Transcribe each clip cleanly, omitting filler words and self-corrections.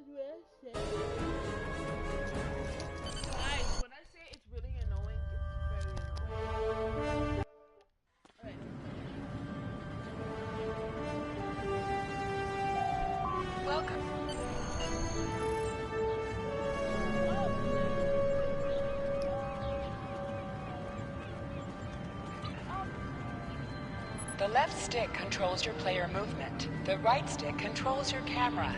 Guys, when I say it's really annoying, it's very annoying. Alright. Welcome. The left stick controls your player movement. The right stick controls your camera.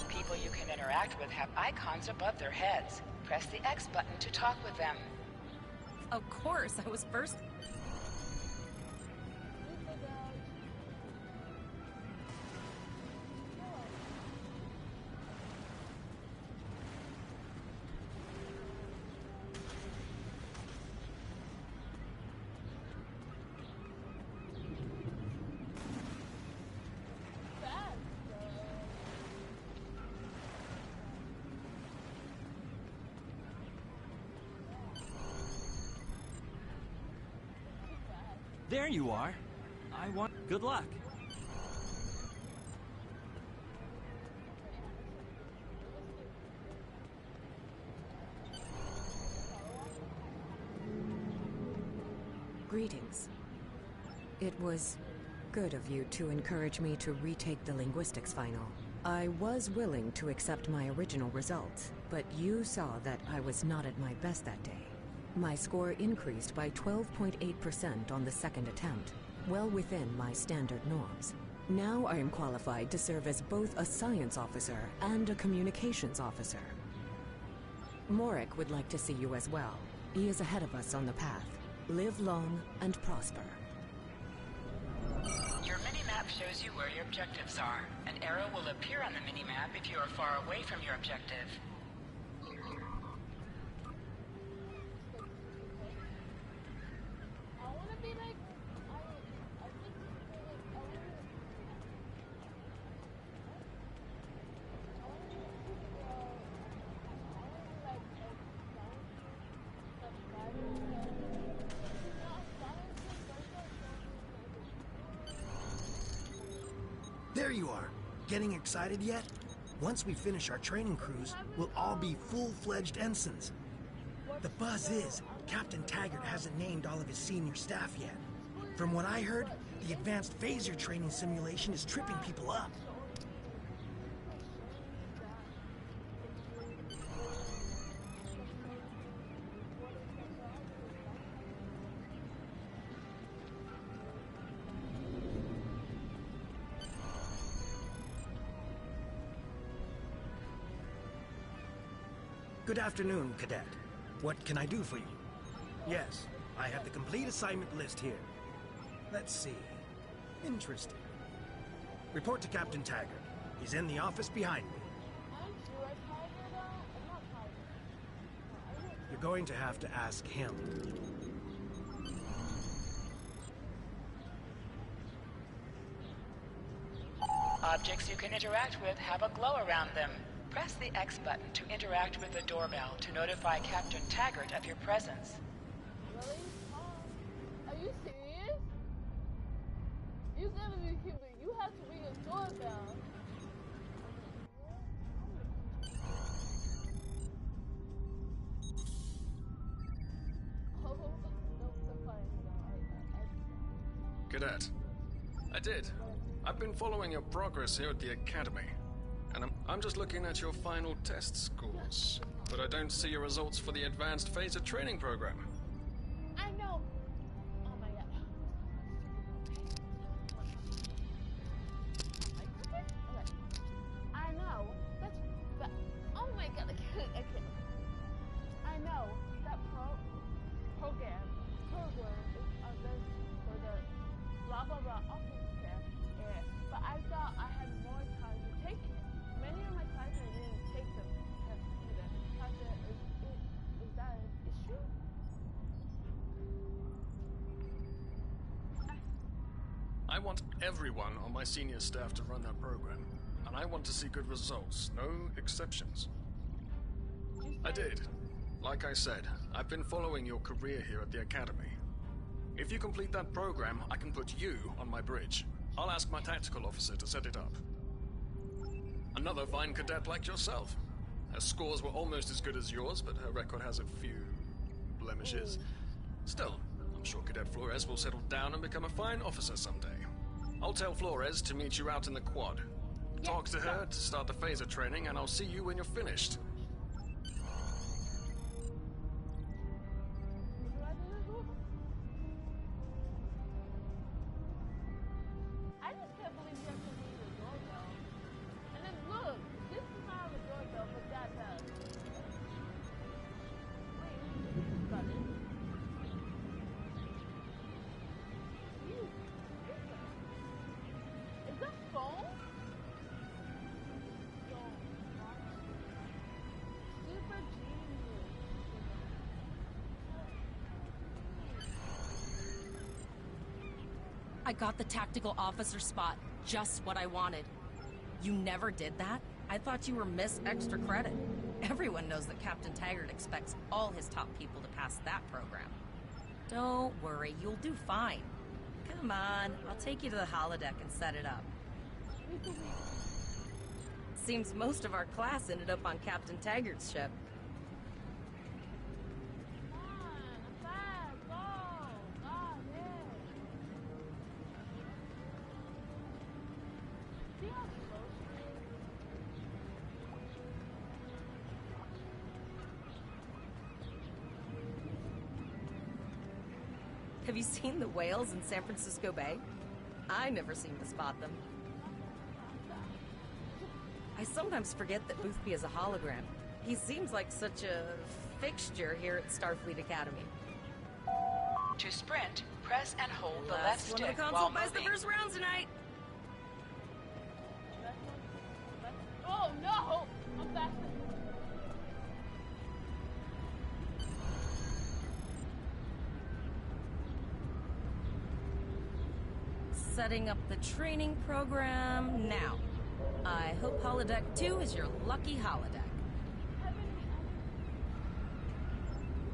People you can interact with have icons above their heads. Press the X button to talk with them. Of course, I was first. There you are. I want good luck. Greetings. It was good of you to encourage me to retake the linguistics final. I was willing to accept my original results, but you saw that I was not at my best that day. My score increased by 12.8% on the second attempt, well within my standard norms. Now I am qualified to serve as both a science officer and a communications officer. Morik would like to see you as well. He is ahead of us on the path. Live long and prosper. Your minimap shows you where your objectives are. An arrow will appear on the minimap if you are far away from your objective. There you are. Getting excited yet? Once we finish our training cruise, we'll all be full-fledged ensigns. The buzz is, Captain Taggart hasn't named all of his senior staff yet. From what I heard, the advanced phaser training simulation is tripping people up. Good afternoon, Cadet. What can I do for you? Yes, I have the complete assignment list here. Let's see. Interesting. Report to Captain Taggart. He's in the office behind me. You're going to have to ask him. Objects you can interact with have a glow around them. Press the X button to interact with the doorbell to notify Captain Taggart of your presence. Really? Are you serious? You gotta be kidding. You have to ring a doorbell. Cadet, I did. I've been following your progress here at the Academy. And I'm just looking at your final test scores. But I don't see your results for the Advanced Phaser Training Program. I know. Oh my god. Okay. I know. But oh my god, I can't. I know that program is this for the blah blah blah office care. Yeah. But I thought I had more time to take it. Many of my classes didn't take them either. Is that an issue? want everyone on my senior staff to run that program, and I want to see good results, no exceptions. I did. Like I said, I've been following your career here at the Academy. If you complete that program, I can put you on my bridge. I'll ask my tactical officer to set it up. Another fine cadet like yourself. Her scores were almost as good as yours, but her record has a few blemishes. Still, I'm sure Cadet Flores will settle down and become a fine officer someday. I'll tell Flores to meet you out in the quad. Talk to her to start the phaser training, and I'll see you when you're finished. I just can't believe you have to ring the doorbell. And then look, this is not the doorbell, but that does. Wait, this is button. Is that phone? Super genius. I got the tactical officer spot. Just what I wanted. You never did that? I thought you were Miss Extra Credit. Everyone knows that Captain Taggart expects all his top people to pass that program. Don't worry, you'll do fine. Come on, I'll take you to the holodeck and set it up. Seems most of our class ended up on Captain Taggart's ship. Come on, fast, go. God, yeah. See how slow she is? Have you seen the whales in San Francisco Bay? I never seem to spot them. I sometimes forget that Boothby is a hologram. He seems like such a fixture here at Starfleet Academy. To sprint, press and hold the left Last one of stick the while console buys the moving. first round tonight. Oh no! I'm faster. Setting up the training program now. I hope Holodeck 2 is your lucky holodeck.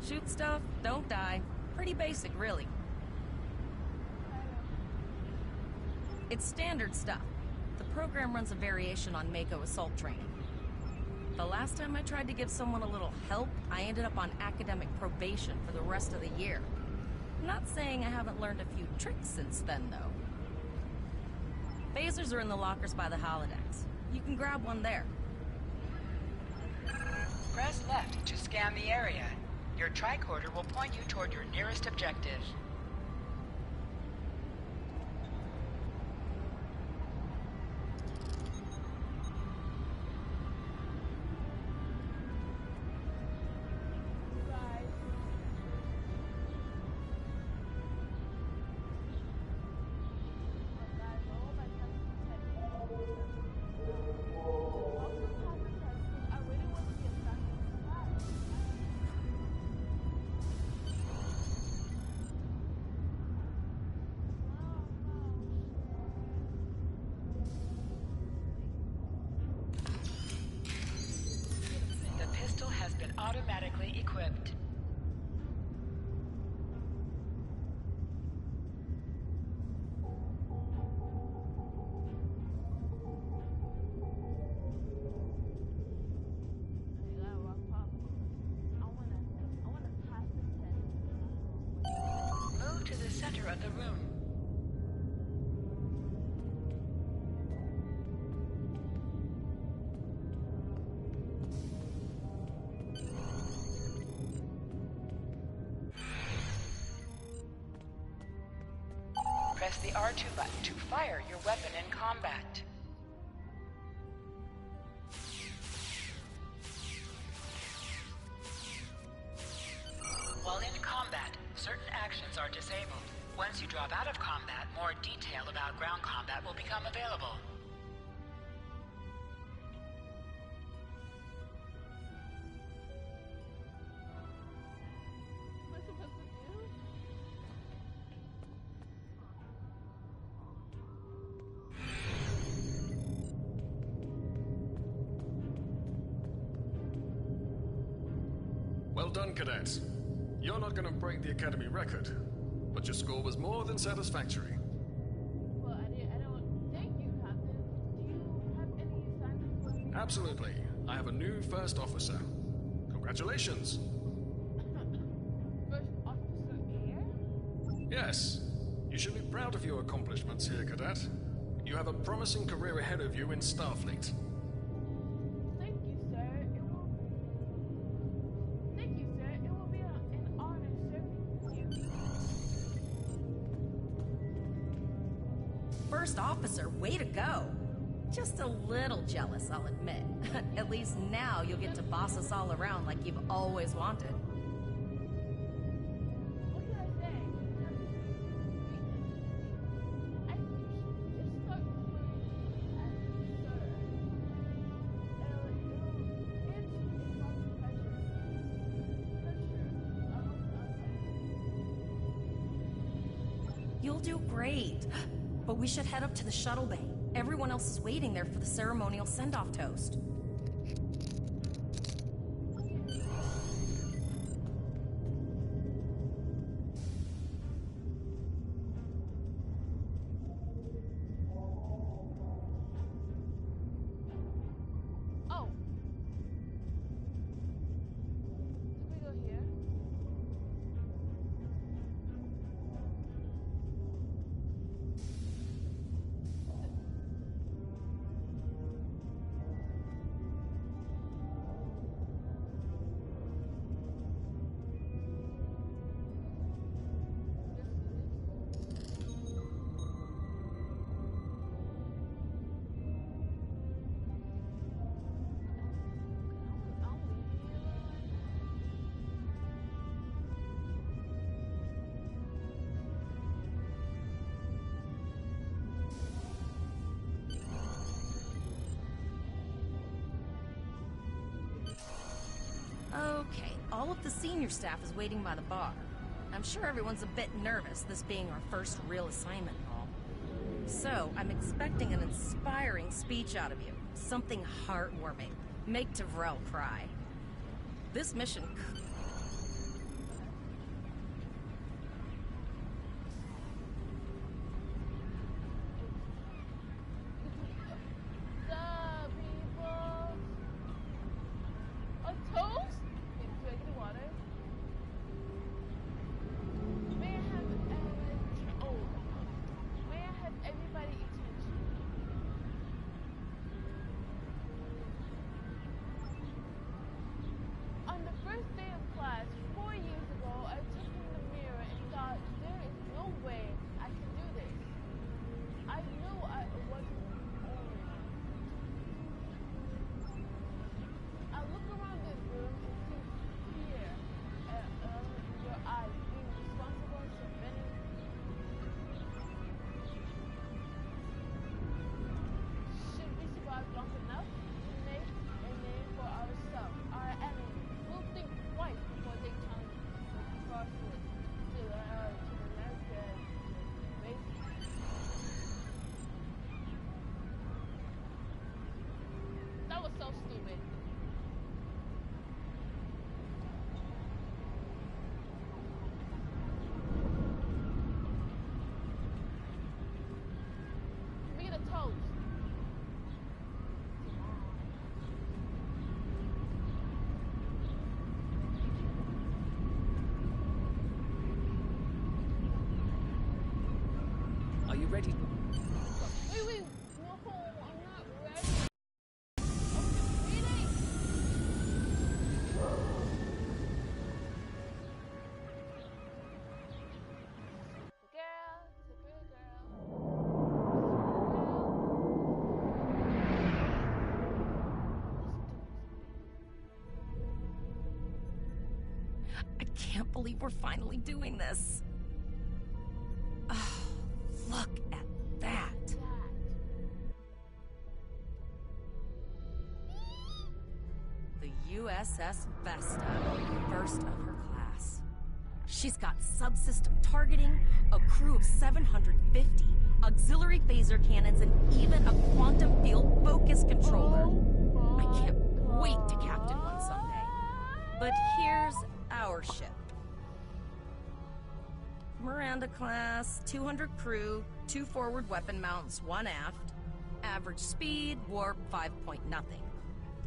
Shoot stuff, don't die. Pretty basic, really. It's standard stuff. The program runs a variation on Mako assault training. The last time I tried to give someone a little help, I ended up on academic probation for the rest of the year. Not saying I haven't learned a few tricks since then, though. Phasers are in the lockers by the holodecks. You can grab one there. Press left to scan the area. Your tricorder will point you toward your nearest objective. The pistol has been automatically equipped. Move to the center of the room. Press the R2 button to fire your weapon in combat. While in combat, certain actions are disabled. Once you drop out of combat, more detail about ground combat will become available. What am I supposed to do? done, Cadet. You're not going to break the Academy record, but your score was more than satisfactory. Well, I don't. Thank you, Captain. Do you have any assignments for me? Absolutely. I have a new first officer. Congratulations. First Officer Air? Yes. You should be proud of your accomplishments here, Cadet. You have a promising career ahead of you in Starfleet. Thank you, sir. Thank you, sir. It will be an honor serving with you. First officer, way to go. Just a little jealous, I'll admit. At least now you'll get to boss us all around like you've always wanted. What can I say? I think you should just start referring to me as sir. It's my pleasure. You'll do great. But we should head up to the shuttle bay. Everyone else is waiting there for the ceremonial send-off toast. Oh. Did we go here? Okay, all of the senior staff is waiting by the bar. I'm sure everyone's a bit nervous, this being our first real assignment and all. So, I'm expecting an inspiring speech out of you. Something heartwarming. Make Tavrel cry. This mission The people. A toast? Do I get water? May I have may I have everybody's attention? On the first day of class, 4 years ago, I took in the mirror and thought, there is no way I can do this. I knew I wasn't only. I look around this room and see fear in your eyes, being responsible and submitting. Should we survive long enough to make a name for ourselves, our enemies will think twice before they come across it to the American base. That was so stupid. Give me the toast. Are you ready? Wait, no, I'm not ready. Reading. I can't believe we're finally doing this. Oh, look at that. The USS Vesta, first of her class. She's got subsystem targeting, a crew of 750, auxiliary phaser cannons, and even a quantum field focus controller. I can't wait to captain one someday. But here's warship. Miranda class, 200 crew, 2 forward weapon mounts, 1 aft. Average speed, warp 5 point nothing.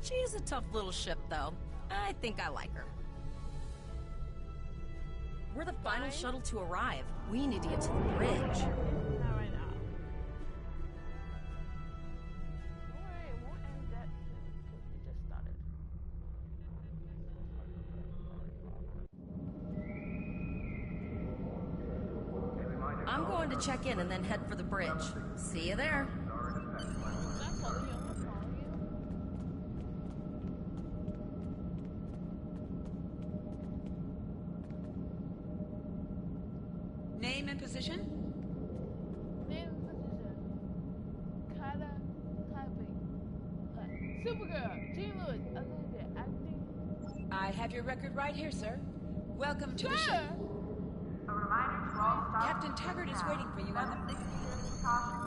She's a tough little ship, though. I think I like her. We're the final shuttle to arrive. We need to get to the bridge. Not right now. Don't worry, it won't end that soon because we just started. I'm going to check in and then head for the bridge. See you there. I'm not following you. I'm not following you. Name and position? Name and position. Kinda typing. Supergirl, Jean Lewis, Olivia, acting. I have your record right here, sir. Welcome to the Sir! ship. Captain Taggart is waiting for you on the... Oh.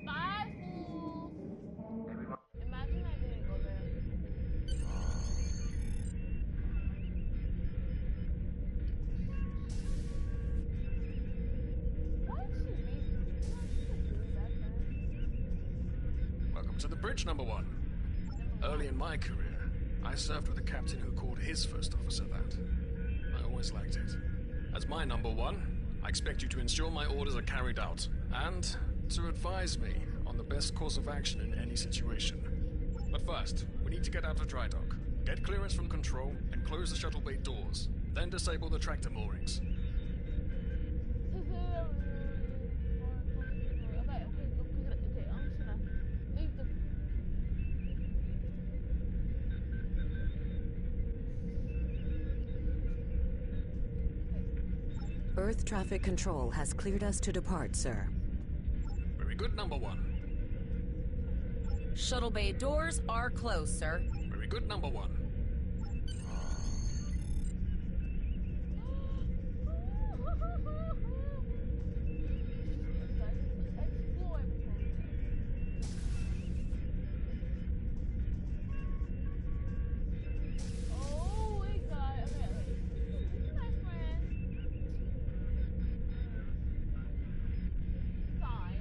Bye, fools! Imagine I didn't go there. Why did she leave? Why did she do that then? Welcome to the bridge, number 1. Early in my career, I served with a captain who called his first officer that. I always liked it. As my number 1, I expect you to ensure my orders are carried out, and to advise me on the best course of action in any situation. But first, we need to get out of dry dock, get clearance from control, and close the shuttle bay doors. Then disable the tractor moorings. Okay, I'm just gonna leave the... Earth traffic control has cleared us to depart, sir. Very good, number 1. Shuttle bay doors are closed, sir. Very good, number 1. Explore before we Oh, we got... Okay. This is my friend. Sign.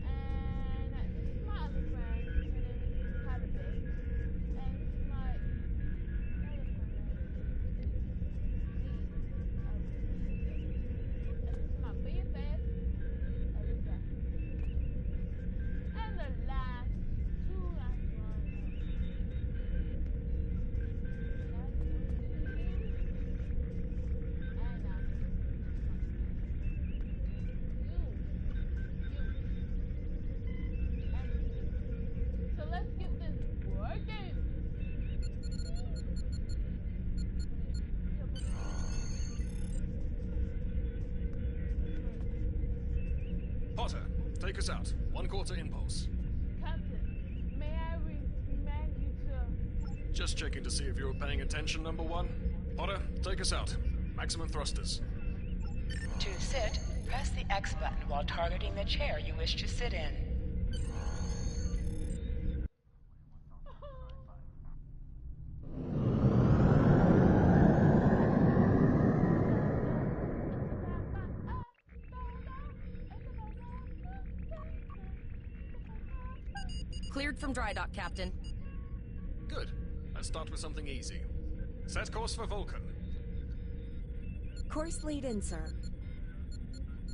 And this is my other friend. Her name is Habitat. And this is my other friend. And this is my BFF. Elisa. And the last two last ones. So let's get this working. Potter, take us out. 1/4 impulse. Captain, may I remind you to... Just checking to see if you were paying attention, number 1. Potter, take us out. Maximum thrusters. To sit, press the X button while targeting the chair you wish to sit in. Cleared from dry dock, Captain. Good. Let's start with something easy. Set course for Vulcan. Course lead in, sir.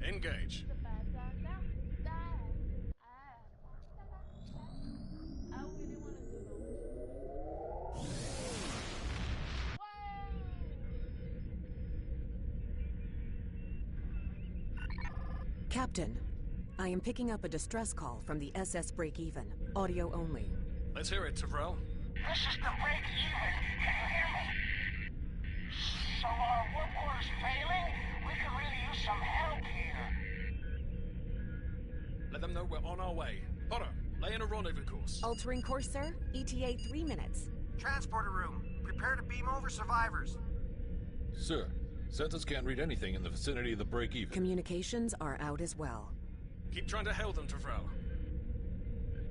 Engage. I really want to do those. Captain, I am picking up a distress call from the SS Break-Even. Audio only. Let's hear it, Tavrel. This is the break-even. Can you hear me? So our work order's failing? We could really use some help here. Let them know we're on our way. Potter, lay in a rendezvous course. Altering course, sir. ETA 3 minutes. Transporter room. Prepare to beam over survivors. Sir, Sensors can't read anything in the vicinity of the break-even. Communications are out as well. Keep trying to hail them, Tafrel.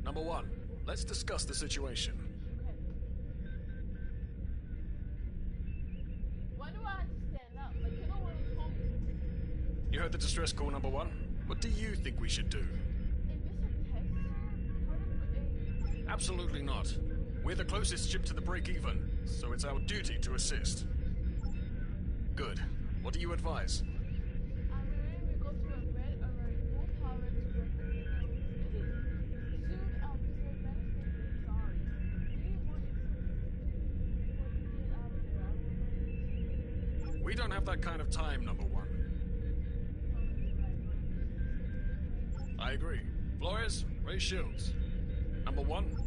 Number 1, let's discuss the situation. Why do I have to stand up? Like, you don't want to call me. You heard the distress call, Number 1. What do you think we should do? Is this a text? Part of a... Absolutely not. We're the closest ship to the break-even, so it's our duty to assist. Good. What do you advise? I'm ready to go to a red alert, full power to repair. Soon I'll be so devastated. Sorry. We want you to get out of there. We don't have that kind of time, Number 1. I agree. Flores, raise shields. Number 1.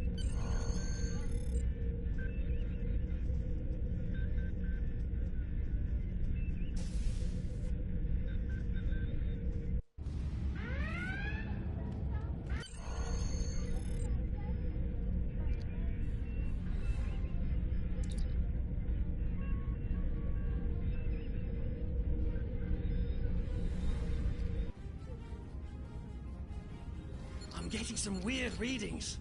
I'm getting some weird readings.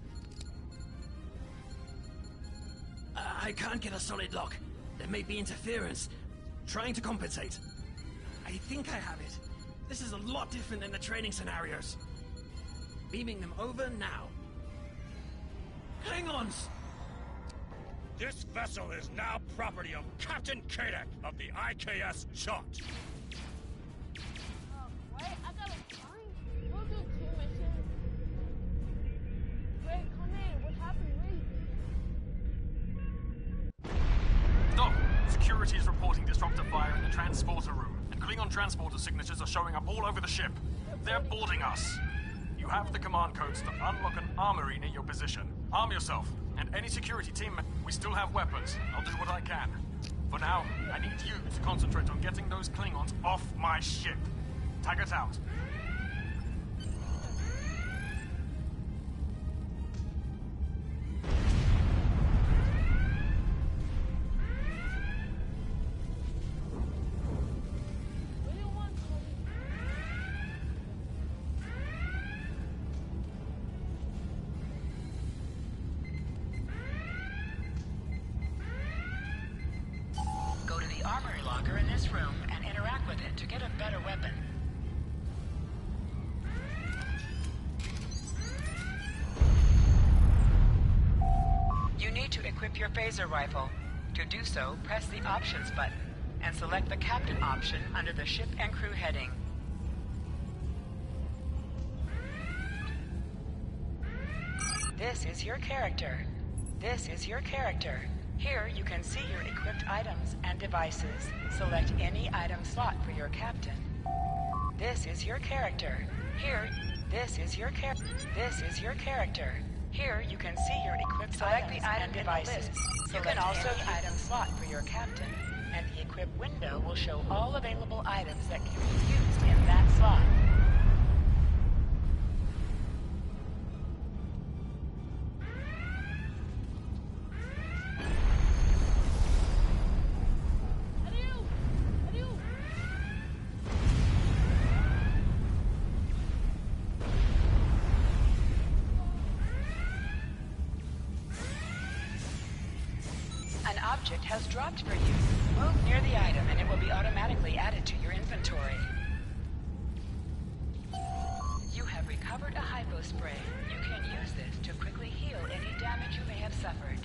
I can't get a solid lock. There may be interference. Trying to compensate. I think I have it. This is a lot different than the training scenarios. Beaming them over now. Klingons! This vessel is now property of Captain Kadek of the IKS Jot. Wait, I gotta find. We'll do 2 missions. Wait, come in. What happened? Wait. Doc, security is reporting disruptor fire in the transporter room, and Klingon transporter signatures are showing up all over the ship. They're boarding us. You have the command codes to unlock an armory near your position. Arm yourself, and any security team. We still have weapons. I'll do what I can. For now, I need you to concentrate on getting those Klingons off my ship. Taggart out. Go to the armory locker in this room and interact with it to get a better weapon. You need to equip your phaser rifle. To do so, press the Options button and select the Captain option under the Ship and Crew heading. This is your character. This is your character. Here you can see your equipped items and devices. Select any item slot for your captain. This is your character. Here, this is your This is your character. Here you can see your equipped items and devices. You can also item slot for your captain, and the equip window will show all available items that can be used in that slot. An object has dropped for you. Move near the item and it will be automatically added to your inventory. You have recovered a hypo spray. You can use this to quickly heal any damage you may have suffered.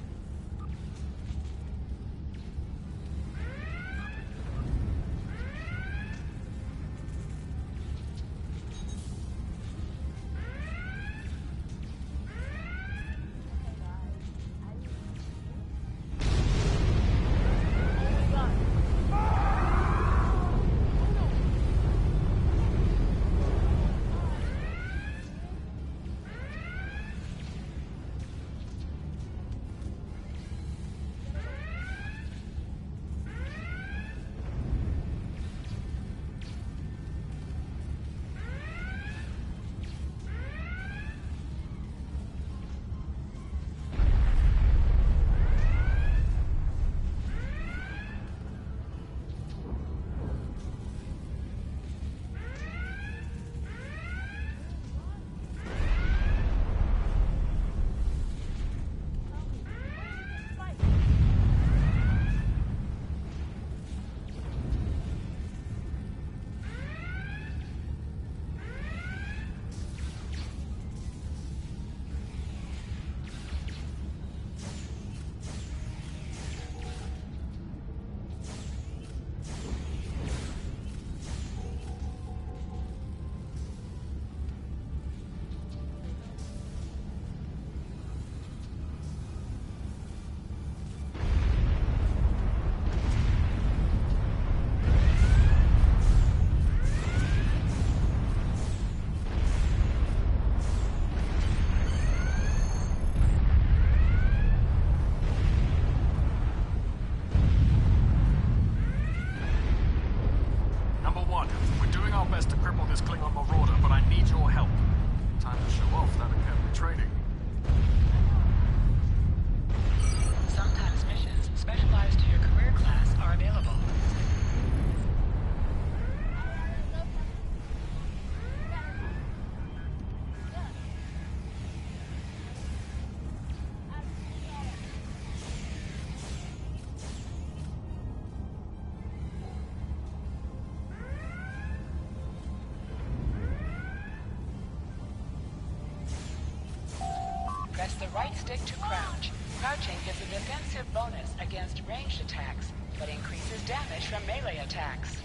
the right stick to crouch. Crouching gives a defensive bonus against ranged attacks, but increases damage from melee attacks.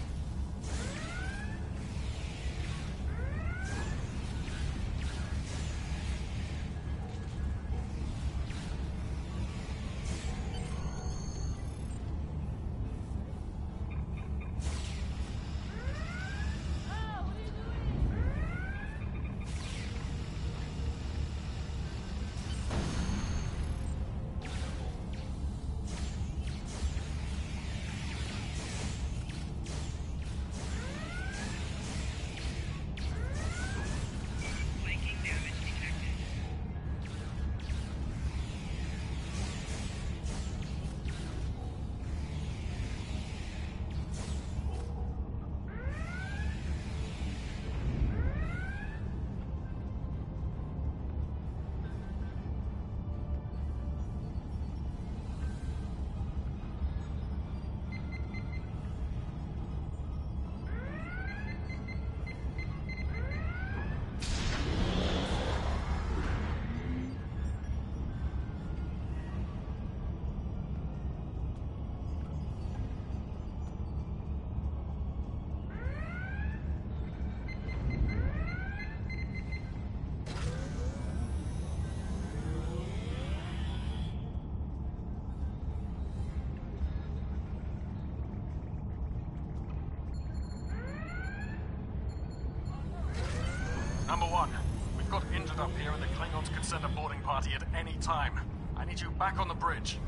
Number one, we've got injured up here and the Klingons could send a boarding party at any time. I need you back on the bridge.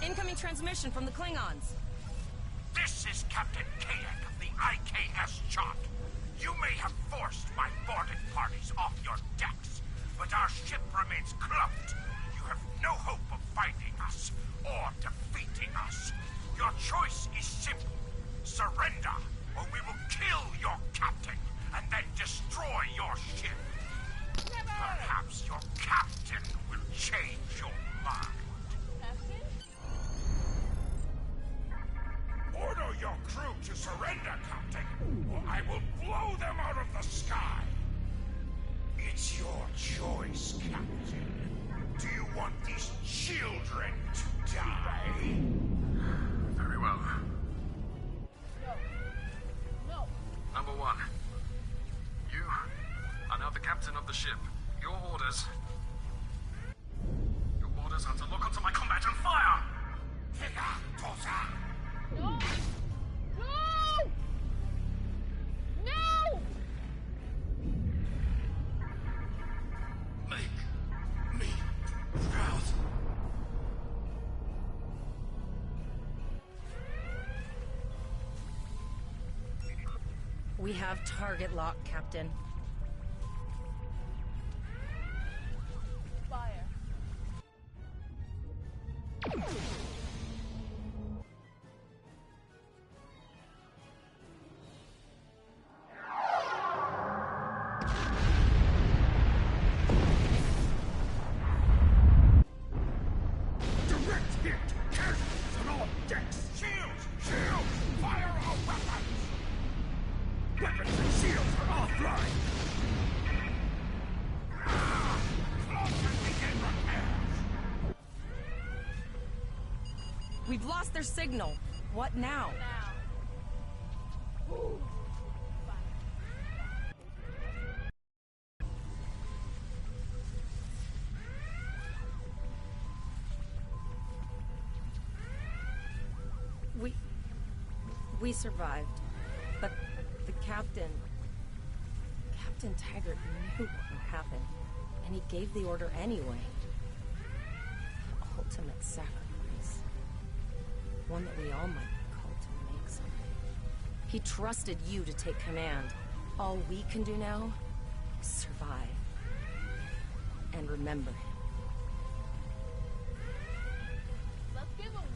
Incoming transmission from the Klingons. This is Captain Kadek of the IKS Chart. You may have forced my boarding parties off your decks, but our ship remains clubbed. You have no hope of finding us or defeating us. Your choice is simple. Surrender, or we will kill your captain and then destroy your ship. Perhaps your captain will change your mind. Order your crew to surrender, Captain, or I will blow them out of the sky. It's your choice, Captain. Do you want these children to die? Very well. No. Number one, you are now the captain of the ship. Your orders are to lock onto my combat and fire! No! No! No! Make me proud. We have target lock, Captain. Fire. We've lost their signal. What now? Ooh. We survived. But the Captain Taggart knew what would happen. And he gave the order anyway. The ultimate sacrifice. One that we all might be called to make someday. He trusted you to take command. All we can do now is survive. And remember him. Let's give him a moment.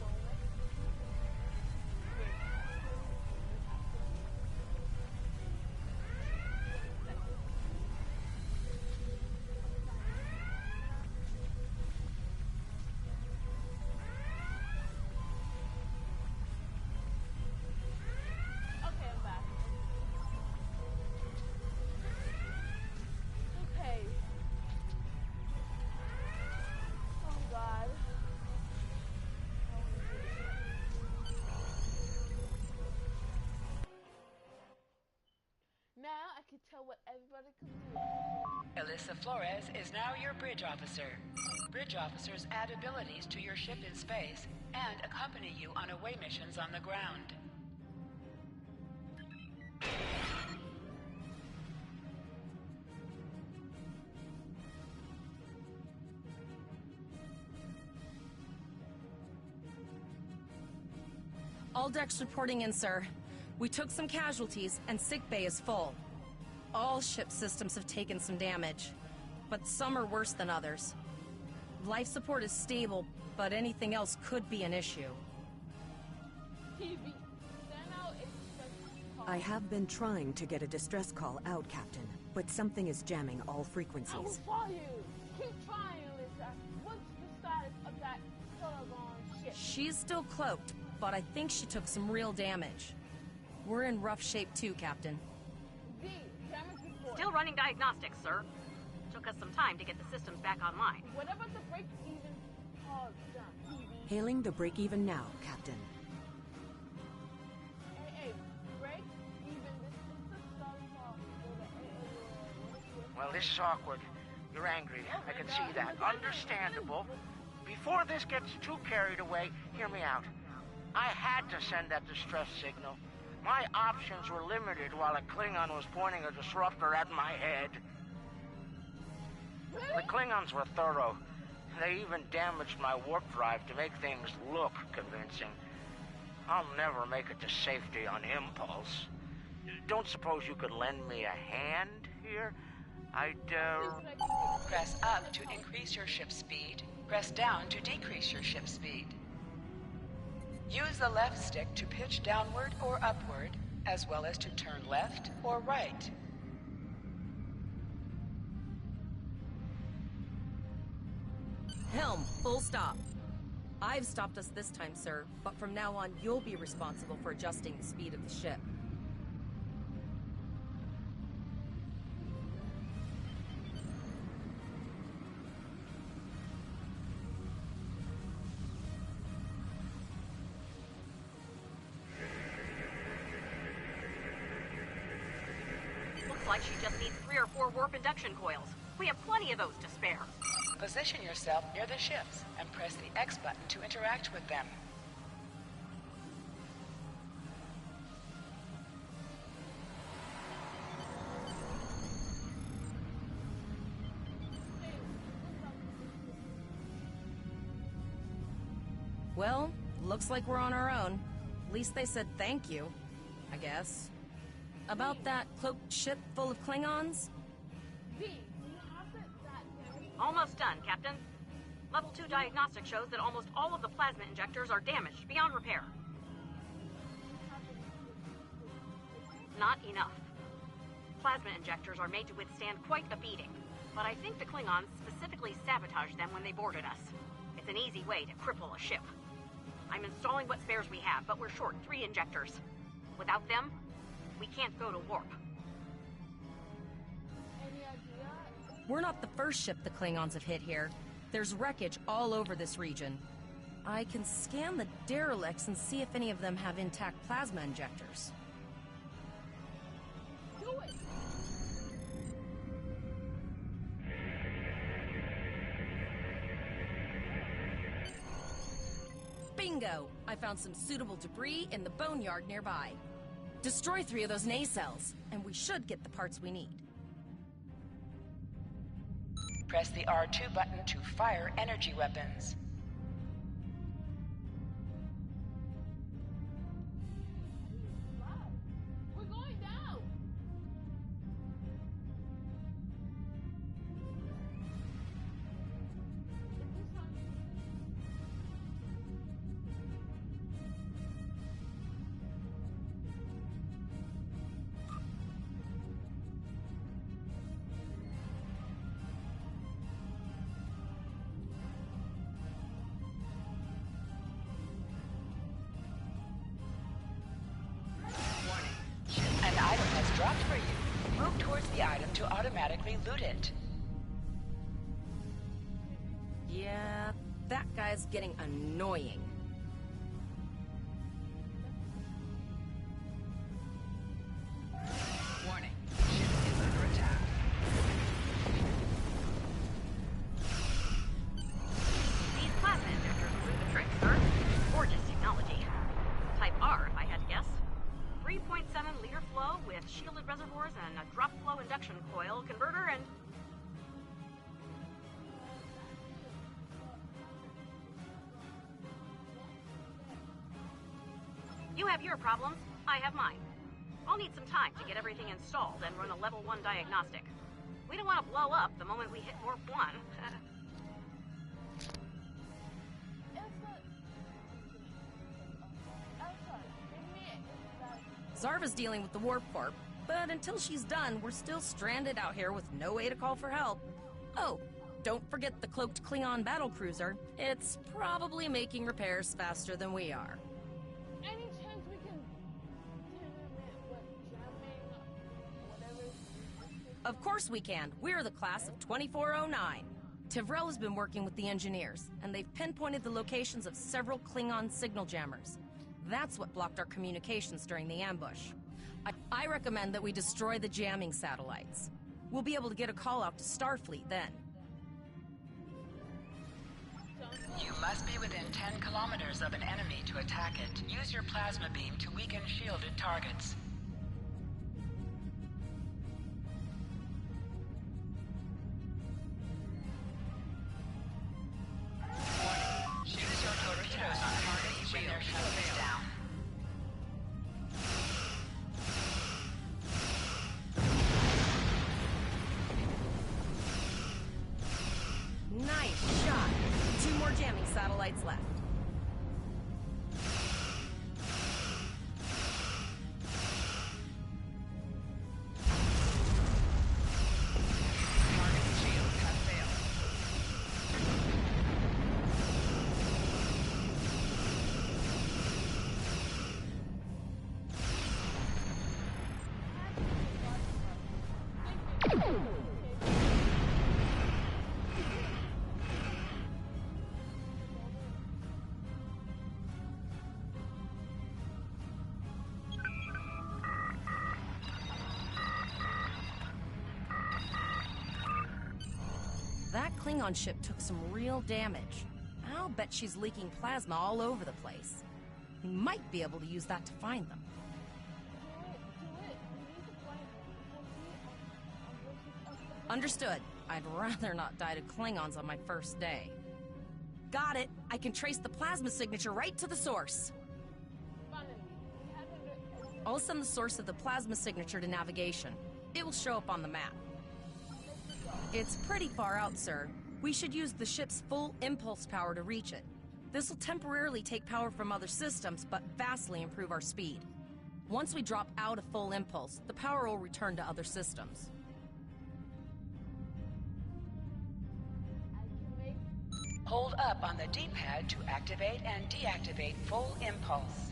Okay, I'm back. Okay. Oh God. Now I can tell what everybody can do. Alyssa Flores is now your bridge officer. Bridge officers add abilities to your ship in space and accompany you on away missions on the ground. All decks reporting in, sir. We took some casualties, and sickbay is full. All ship systems have taken some damage, but some are worse than others. Life support is stable, but anything else could be an issue. TV. Send out a distress call. I have been trying to get a distress call out, Captain, but something is jamming all I will frequencies. follow you. Keep trying, Alyssa. What's the status of that Telegon ship? She's still cloaked, but I think she took some real damage. We're in rough shape too, Captain. D. Damage report. Still running diagnostics, sir. Took us some time to get the systems back online. What about the break-even call done? TV. Hailing the break-even now, Captain. Hey, break-even. This is the starting call for the AA. Well, this is awkward. You're angry. I can see that. Understandable. Before this gets too carried away, hear me out. I had to send that distress signal. My options were limited while a Klingon was pointing a disruptor at my head. The Klingons were thorough. They even damaged my warp drive to make things look convincing. I'll never make it to safety on impulse. Don't suppose you could lend me a hand here? Press up to increase your ship speed. Press down to decrease your ship speed. Use the left stick to pitch downward or upward, as well as to turn left or right. Helm, full stop. I've stopped us this time, sir, but from now on, you'll be responsible for adjusting the speed of the ship. Looks like she just needs 3 or 4 warp induction coils. We have plenty of those to spare. Position yourself near the ships and press the X button to interact with them. Well, looks like we're on our own. At least they said thank you, I guess. About that cloaked ship full of Klingons? D. You have that damage. Almost done, Captain. Level 2 diagnostic shows that almost all of the plasma injectors are damaged beyond repair. Not enough. Plasma injectors are made to withstand quite a beating, but I think the Klingons specifically sabotaged them when they boarded us. It's an easy way to cripple a ship. I'm installing what spares we have, but we're short 3 injectors. Without them, we can't go to warp. Any idea? We're not the first ship the Klingons have hit here. There's wreckage all over this region. I can scan the derelicts and see if any of them have intact plasma injectors. Do it! Bingo! I found some suitable debris in the boneyard nearby. Destroy 3 of those nacelles, and we should get the parts we need. Press the R2 button to fire energy weapons. We're going down! An item has dropped for you. Move towards the item to automatically loot it. Yeah, that guy's getting annoying. Warning. Ship is under attack. These plasma injectors will do the trick, sir. Gorgeous technology. Type R, if I had to guess. 3.7 liter flow with shielded reservoirs and a drop flow induction coil converter and... You have your problems, I have mine. I'll need some time to get everything installed and run a level 1 diagnostic. We don't want to blow up the moment we hit warp 1. Zarva's dealing with the warp corp, but until she's done, we're still stranded out here with no way to call for help. Oh, don't forget the cloaked Klingon battlecruiser. It's probably making repairs faster than we are. Any chance we can terminate what jamming, whatever? Of course we can. We're the class of 2409. Tivrel has been working with the engineers, and they've pinpointed the locations of several Klingon signal jammers. That's what blocked our communications during the ambush. I recommend that we destroy the jamming satellites. We'll be able to get a call out to Starfleet then. You must be within 10 kilometers of an enemy to attack it. Use your plasma beam to weaken shielded targets. Warning. Use your torpedoes on targets when their shield is down. Nice shot. 2 more jamming satellites left. Target shields have failed. That Klingon ship took some real damage. I'll bet she's leaking plasma all over the place. We might be able to use that to find them. Understood. I'd rather not die to Klingons on my first day. Got it. I can trace the plasma signature right to the source. I'll send the source of the plasma signature to navigation. It will show up on the map. It's pretty far out, sir. We should use the ship's full impulse power to reach it. This will temporarily take power from other systems, but vastly improve our speed. Once we drop out of full impulse, the power will return to other systems. Hold up on the D-pad to activate and deactivate full impulse.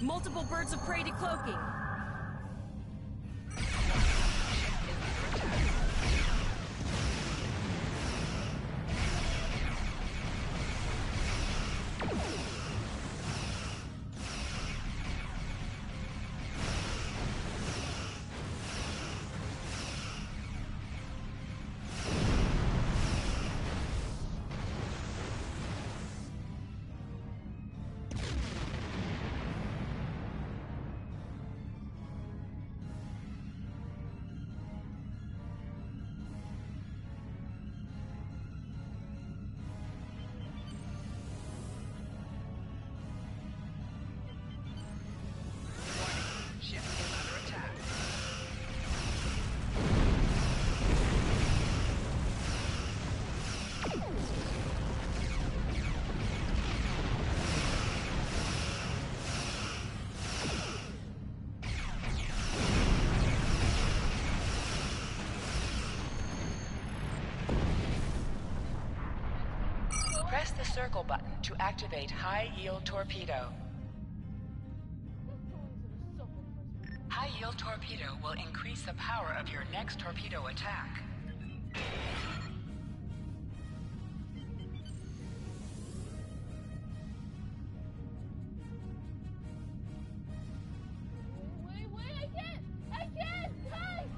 Multiple birds of prey decloaking. Press the circle button to activate high-yield torpedo. High-yield torpedo will increase the power of your next torpedo attack. Wait, I can't, guys!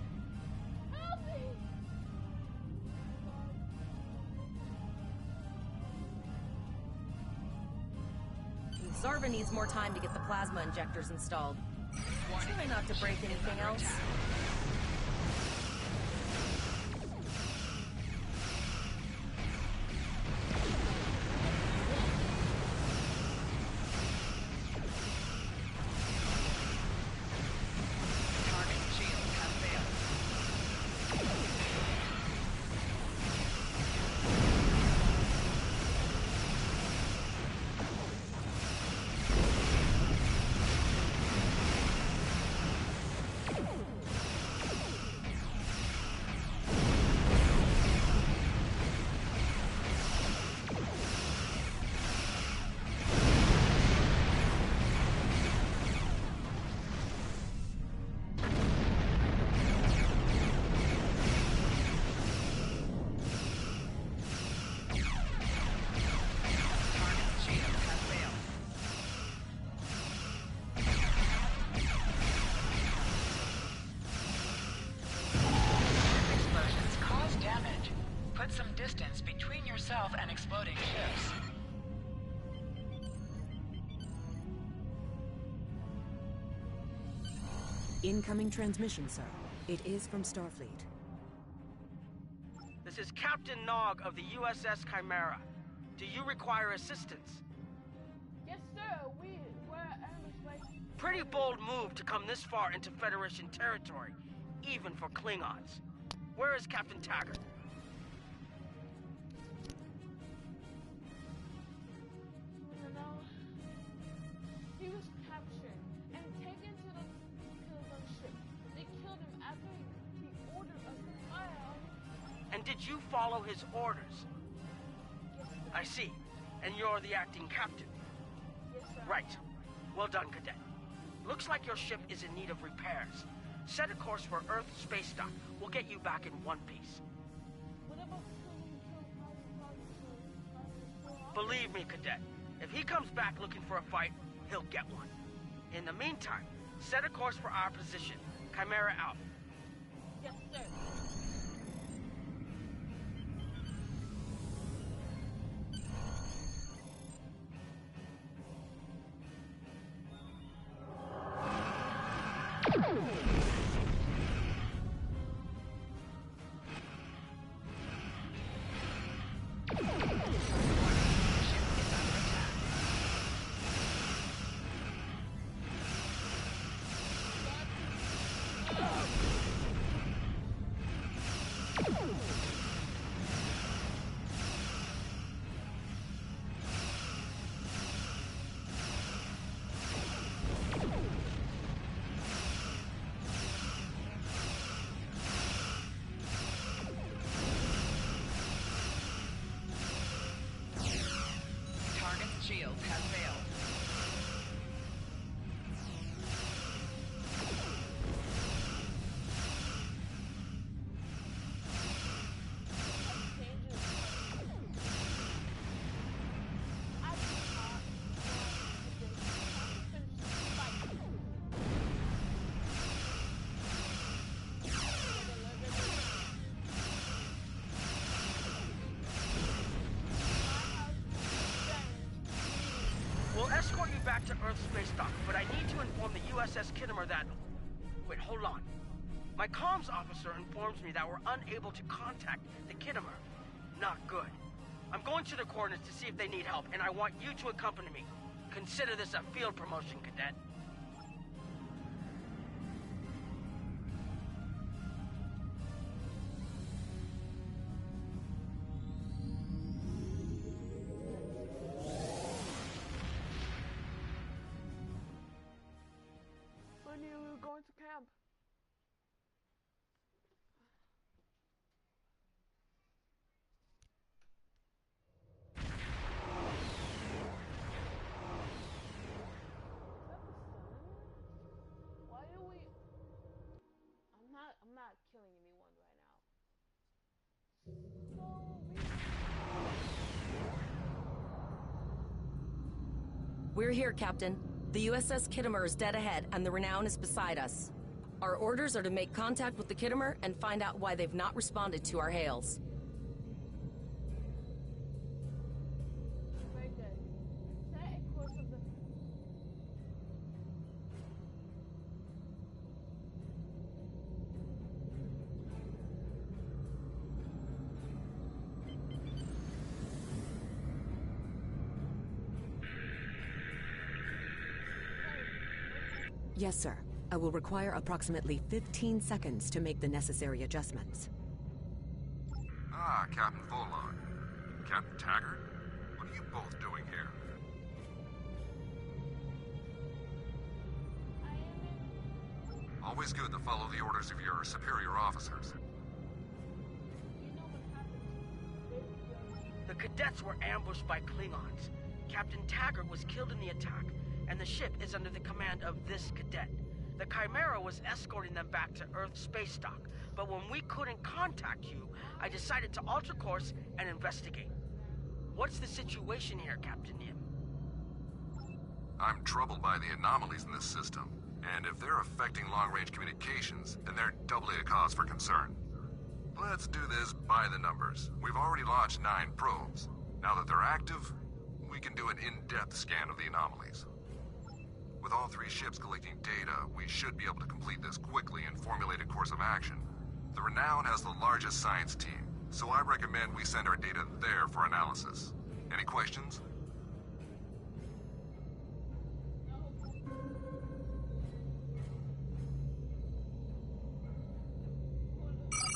Help me! Zarva needs more time to get the plasma injectors installed. Try not to break anything else. Put some distance between yourself and exploding ships. Incoming transmission, sir. It is from Starfleet. This is Captain Nog of the USS Chimera. Do you require assistance? Yes, sir. We're Pretty bold move to come this far into Federation territory, even for Klingons. Where is Captain Taggart? He was captured and taken to the Klingon ship. They killed him after he ordered us to fire. And did you follow his orders? Yes, sir. I see. And you're the acting captain? Yes, sir. Right. Well done, Cadet. Looks like your ship is in need of repairs. Set a course for Earth space dock. We'll get you back in one piece. What about Believe me, Cadet. If he comes back looking for a fight, he'll get one. In the meantime, set a course for our position. Chimera out. Yes, sir. escort you back to Earth space dock, but I need to inform the USS Kittimer that... Wait, hold on. My comms officer informs me that we're unable to contact the Kittimer. Not good. I'm going to the coordinates to see if they need help, and I want you to accompany me. Consider this a field promotion, Cadet. When are you going to camp? Why are we... I'm not killing anyone right now. We're here, Captain. The USS Kittimer is dead ahead, and the Renown is beside us. Our orders are to make contact with the Kittimer and find out why they've not responded to our hails. Very good. Set a course of the... Yes, sir. I will require approximately 15 seconds to make the necessary adjustments. Ah, Captain Volon. Captain Taggart? What are you both doing here? Always good to follow the orders of your superior officers. The cadets were ambushed by Klingons. Captain Taggart was killed in the attack, and the ship is under the command of this cadet. The Chimera was escorting them back to Earth space dock, but when we couldn't contact you, I decided to alter course and investigate. What's the situation here, Captain Nim? I'm troubled by the anomalies in this system, and if they're affecting long-range communications, then they're doubly a cause for concern. Let's do this by the numbers. We've already launched 9 probes. Now that they're active, we can do an in-depth scan of the anomalies. With all 3 ships collecting data, we should be able to complete this quickly and formulate a course of action. The Renown has the largest science team, so I recommend we send our data there for analysis. Any questions?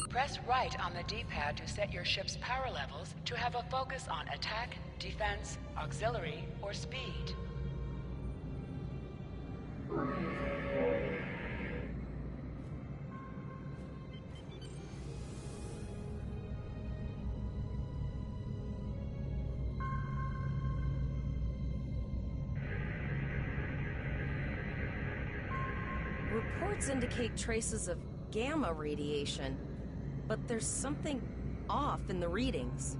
Press right on the D-pad to set your ship's power levels to have a focus on attack, defense, auxiliary, or speed. Reports indicate traces of gamma radiation, but there's something off in the readings.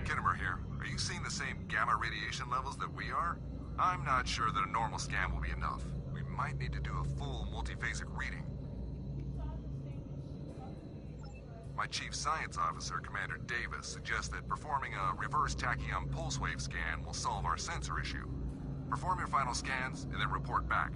Kittimer here. Are you seeing the same gamma radiation levels that we are? I'm not sure that a normal scan will be enough. We might need to do a full multiphasic reading. My chief science officer, Commander Davis, suggests that performing a reverse tachyon pulse wave scan will solve our sensor issue. Perform your final scans and then report back.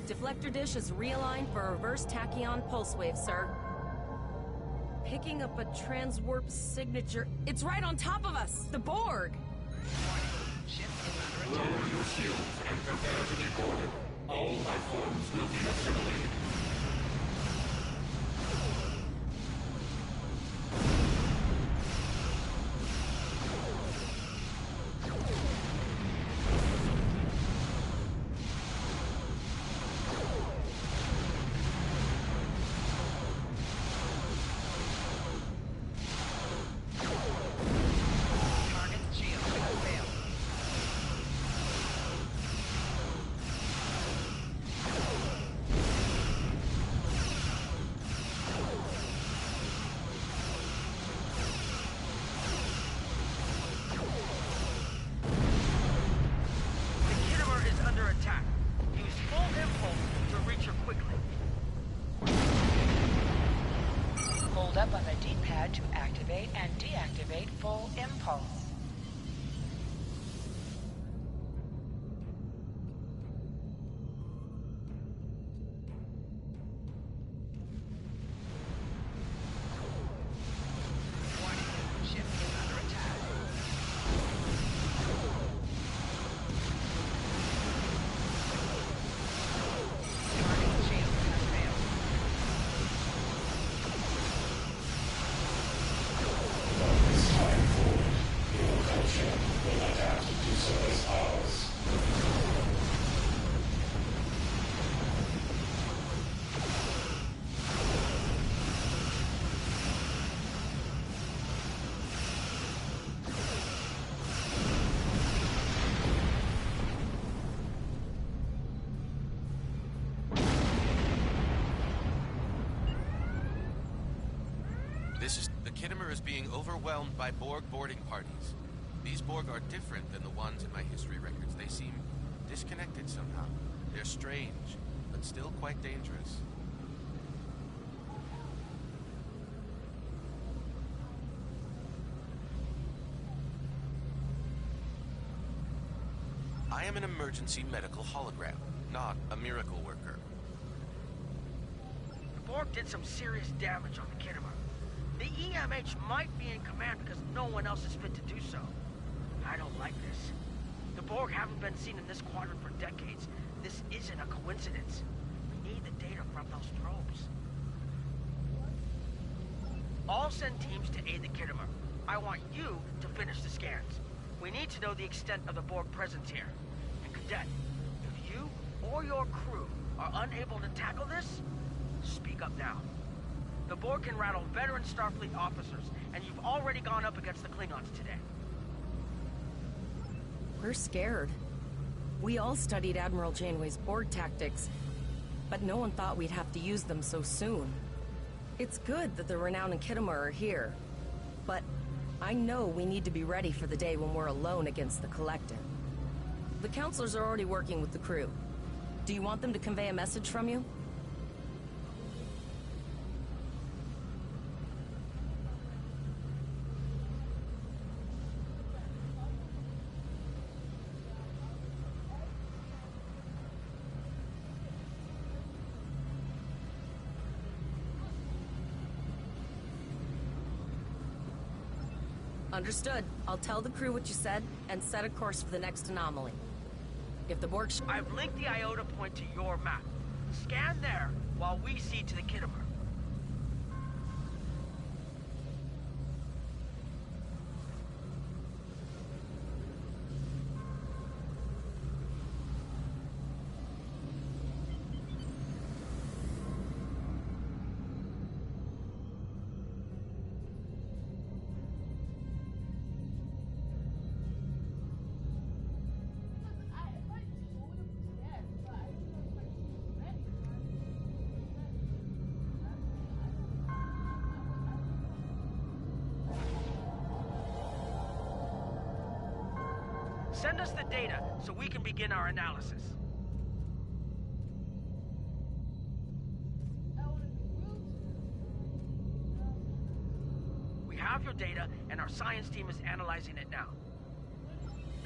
Deflector dish is realigned for a reverse tachyon pulse wave, sir. Picking up a transwarp signature. It's right on top of us! The Borg! Ship is under attack. Lower your shields and prepare to be boarded. All life forms will be assimilated. Hold up on the D-pad to activate and deactivate full impulse. The Kittimer is being overwhelmed by Borg boarding parties. These Borg are different than the ones in my history records. They seem disconnected somehow. They're strange, but still quite dangerous. I am an emergency medical hologram, not a miracle worker. The Borg did some serious damage on the Kittimer. The EMH might be in command because no one else is fit to do so. I don't like this. The Borg haven't been seen in this quadrant for decades. This isn't a coincidence. We need the data from those probes. I'll send teams to aid the Kittimer. I want you to finish the scans. We need to know the extent of the Borg presence here. And Cadet, if you or your crew are unable to tackle this, speak up now. The Borg can rattle veteran Starfleet officers, and you've already gone up against the Klingons today. We're scared. We all studied Admiral Janeway's Borg tactics, but no one thought we'd have to use them so soon. It's good that the Renown and Kittimer are here, but I know we need to be ready for the day when we're alone against the Collective. The counselors are already working with the crew. Do you want them to convey a message from you? Understood. I'll tell the crew what you said and set a course for the next anomaly. If the Borg... I've linked the Iota point to your map. Scan there while we see to the Kittimer. Send us the data so we can begin our analysis. We have your data, and our science team is analyzing it now.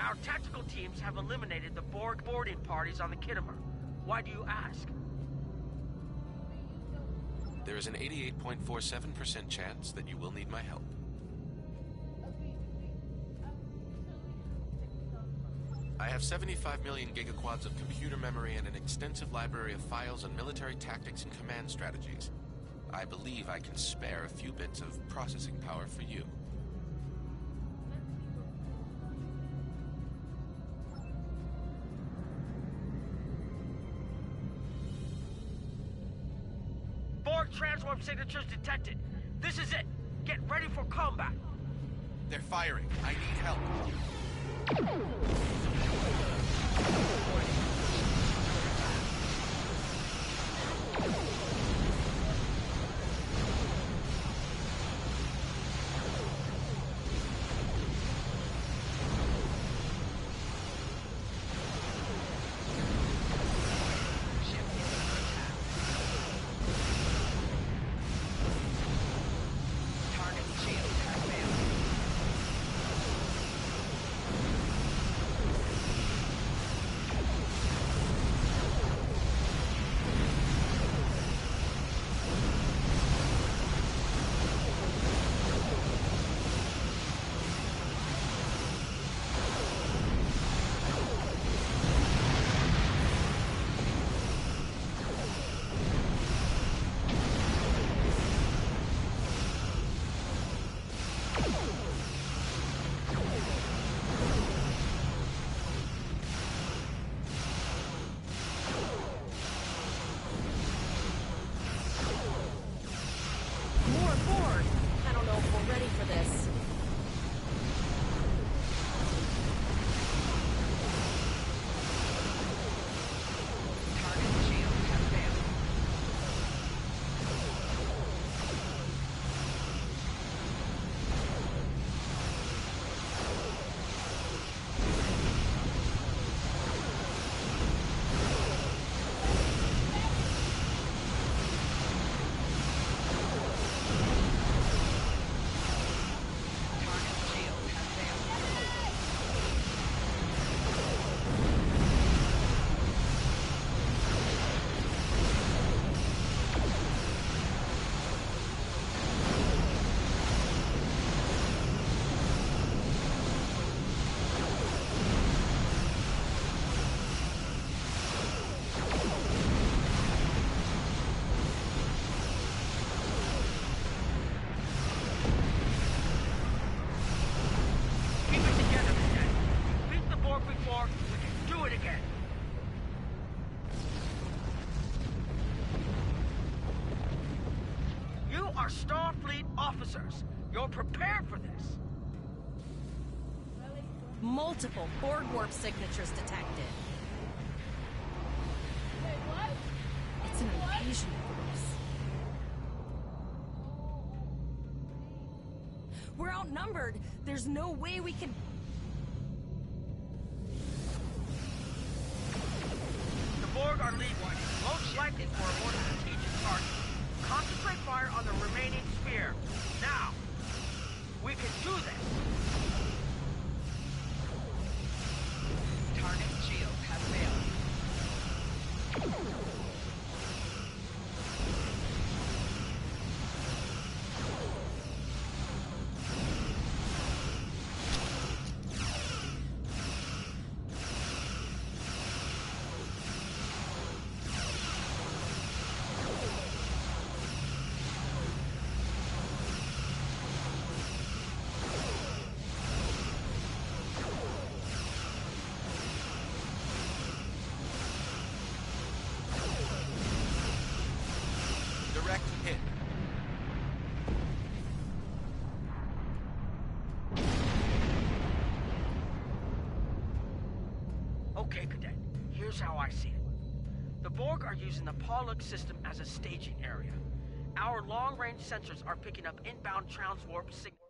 Our tactical teams have eliminated the Borg boarding parties on the Kittimer. Why do you ask? There is an 88.47% chance that you will need my help. I have 75 million gigaquads of computer memory and an extensive library of files on military tactics and command strategies. I believe I can spare a few bits of processing power for you. Borg transwarp signatures detected. This is it. Get ready for combat. They're firing. I need help. Starfleet officers. You're prepared for this. Multiple Borg warp signatures detected. Wait, what? It's an invasion force. We're outnumbered. There's no way we can... The Borg are lead-winding, most likely for a more strategic target. Concentrate fire on the remaining sphere. Now, we can do this. Target shield has failed. Okay, Cadet. Here's how I see it. The Borg are using the Pollux system as a staging area. Our long-range sensors are picking up inbound transwarp signals.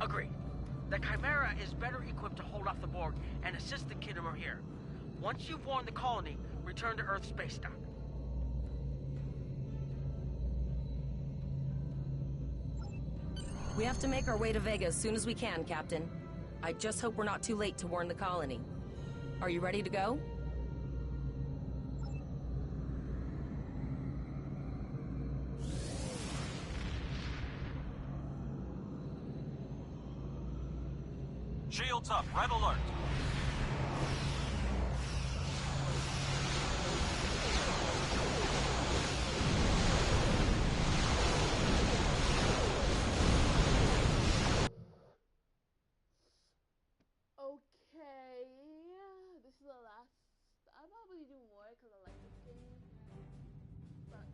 Agreed. The Chimera is better equipped to hold off the Borg and assist the Kittimer here. Once you've warned the colony, return to Earth space dock. We have to make our way to Vega as soon as we can, Captain. I just hope we're not too late to warn the colony. Are you ready to go? Shields up, red alert. Okay, this is the last. I'll probably do more because I like this game. But no.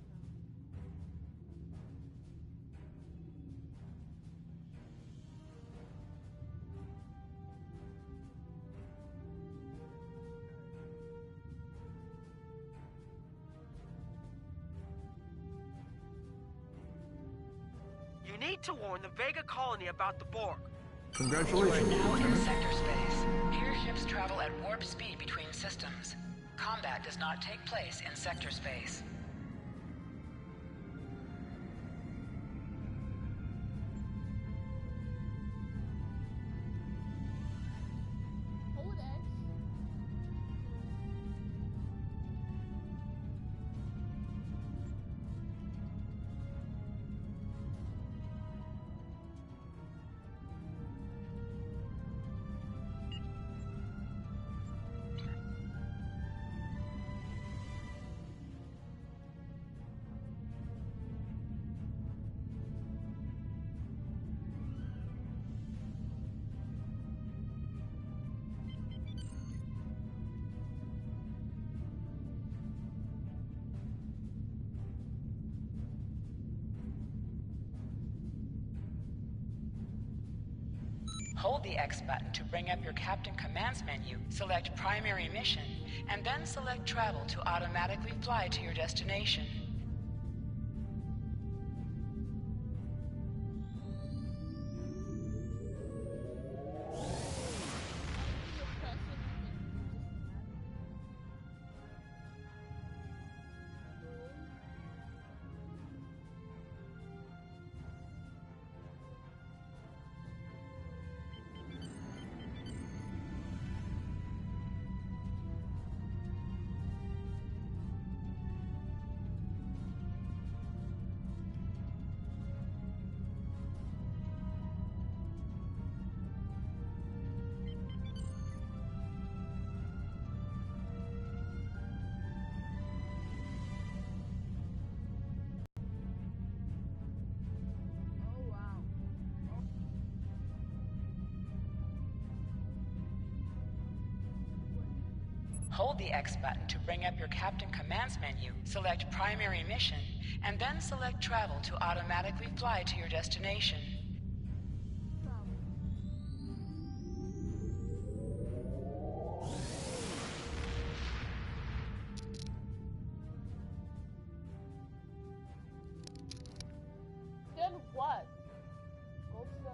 You need to warn the Vega colony about the Borg. Congratulations, You are now in Lieutenant. sector space. Here ships travel at warp speed between systems. Combat does not take place in sector space. Hold X. Hold the X button to bring up your Captain Commands menu, select Primary Mission, and then select Travel to automatically fly to your destination. Hold the X button to bring up your Captain Commands menu, select Primary Mission, and then select Travel to automatically fly to your destination. Then what? Go to the.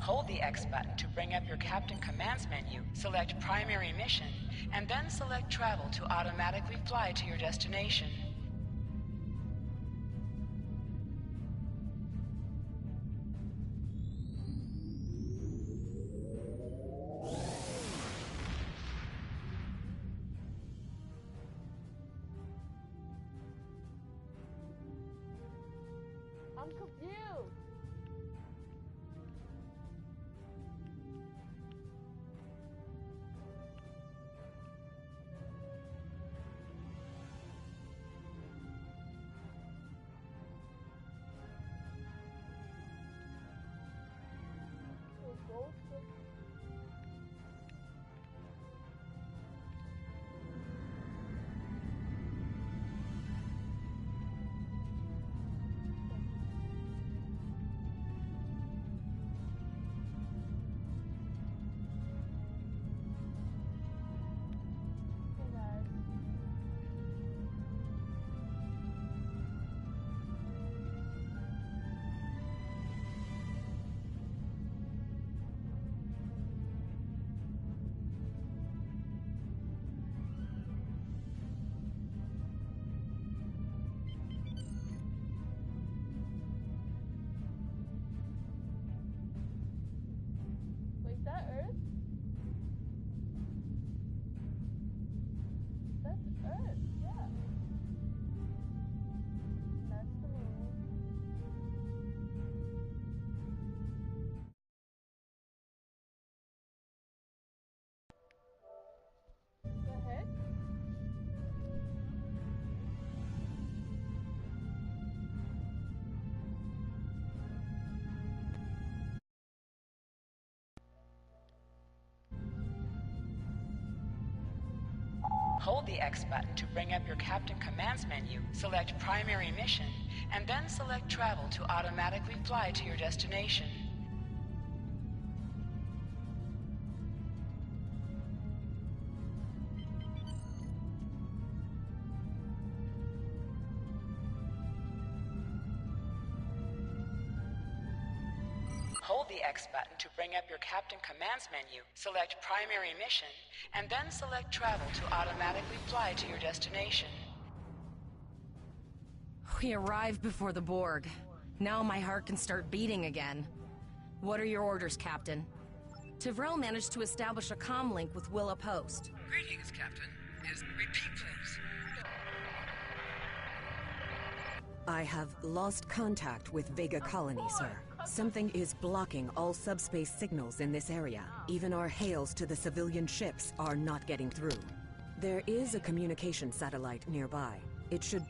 Hold the X button to bring up your Captain Commands menu, select Primary Mission, and then select Travel to automatically fly to your destination. I'm confused. Hold the X button to bring up your Captain Commands menu, select Primary Mission, and then select Travel to automatically fly to your destination. Hold the X button to bring up your Captain Commands menu, select Primary Mission, and then select Travel to automatically fly to your destination. We arrived before the Borg. Now my heart can start beating again. What are your orders, Captain? Tivrell managed to establish a comm link with Willa Post. Greetings, Captain. Repeat, please. I have lost contact with Vega Colony, sir. Something is blocking all subspace signals in this area. Even our hails to the civilian ships are not getting through. There is a communication satellite nearby. It should...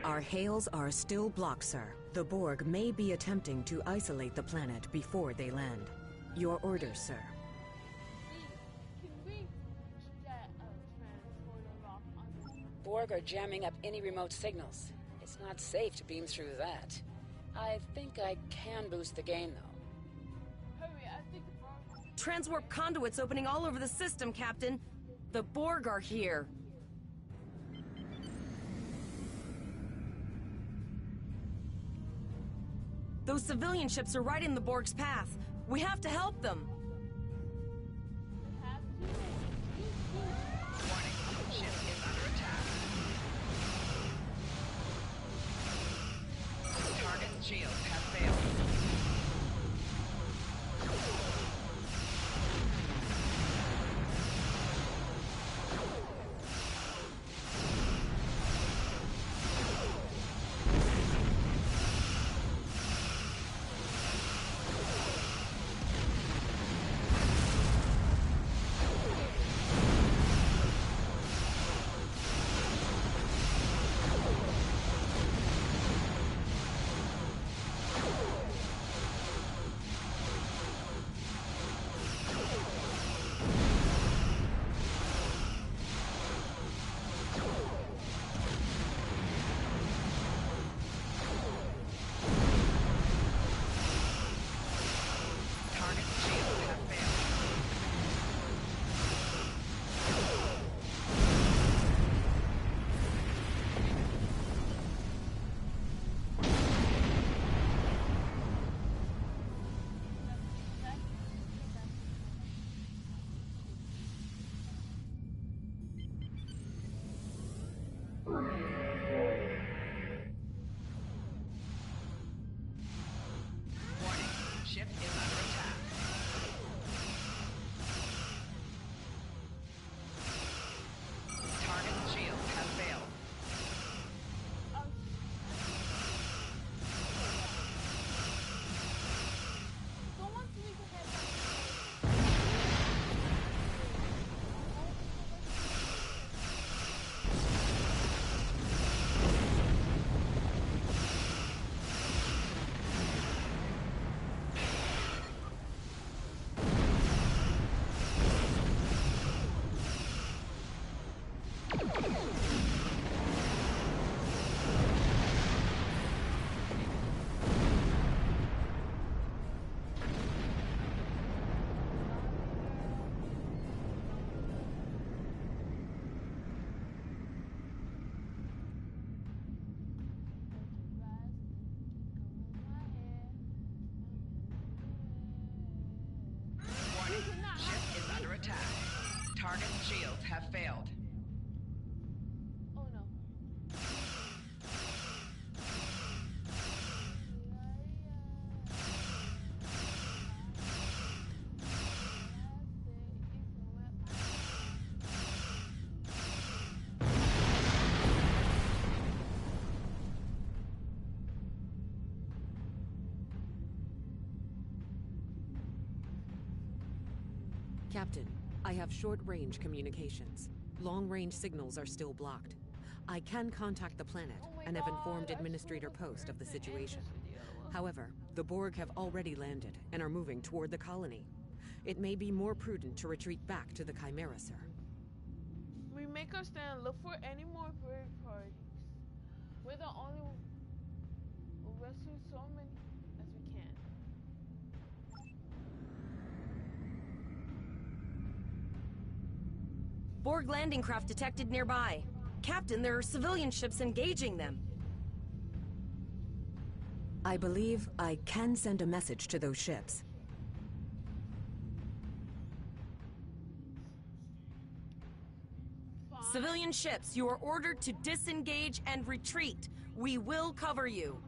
Our hails are still blocked, sir. The Borg may be attempting to isolate the planet before they land. Your orders, sir. Borg are jamming up any remote signals. It's not safe to beam through that. I think I can boost the gain, though. Transwarp conduits opening all over the system, Captain. The Borg are here. Those civilian ships are right in the Borg's path. We have to help them. Warning, ship is under attack. Target shields have failed. Target's shields have failed. Oh no. Captain, I have short-range communications. Long-range signals are still blocked. I can contact the planet and have informed Administrator Post of the situation. However, the Borg have already landed and are moving toward the colony. It may be more prudent to retreat back to the Chimera, sir. We make our stand. Look for any more bird parties. We're the only one. We'll rescue so many as we can. Borg landing craft detected nearby. Captain, there are civilian ships engaging them. I believe I can send a message to those ships. Civilian ships, you are ordered to disengage and retreat. We will cover you.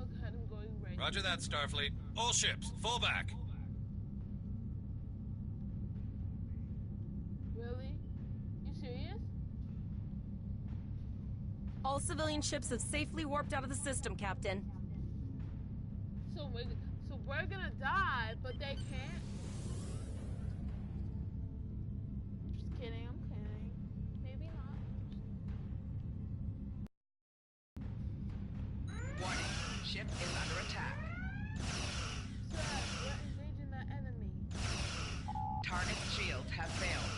Oh god, I'm going right. Roger that, Starfleet. All ships, fall back. Really? You serious? All civilian ships have safely warped out of the system, Captain. So we're gonna die, but they can't? Just kidding, I'm kidding. Maybe not. Warning, ship is under attack. Sir, we're engaging the enemy. Target's shields have failed.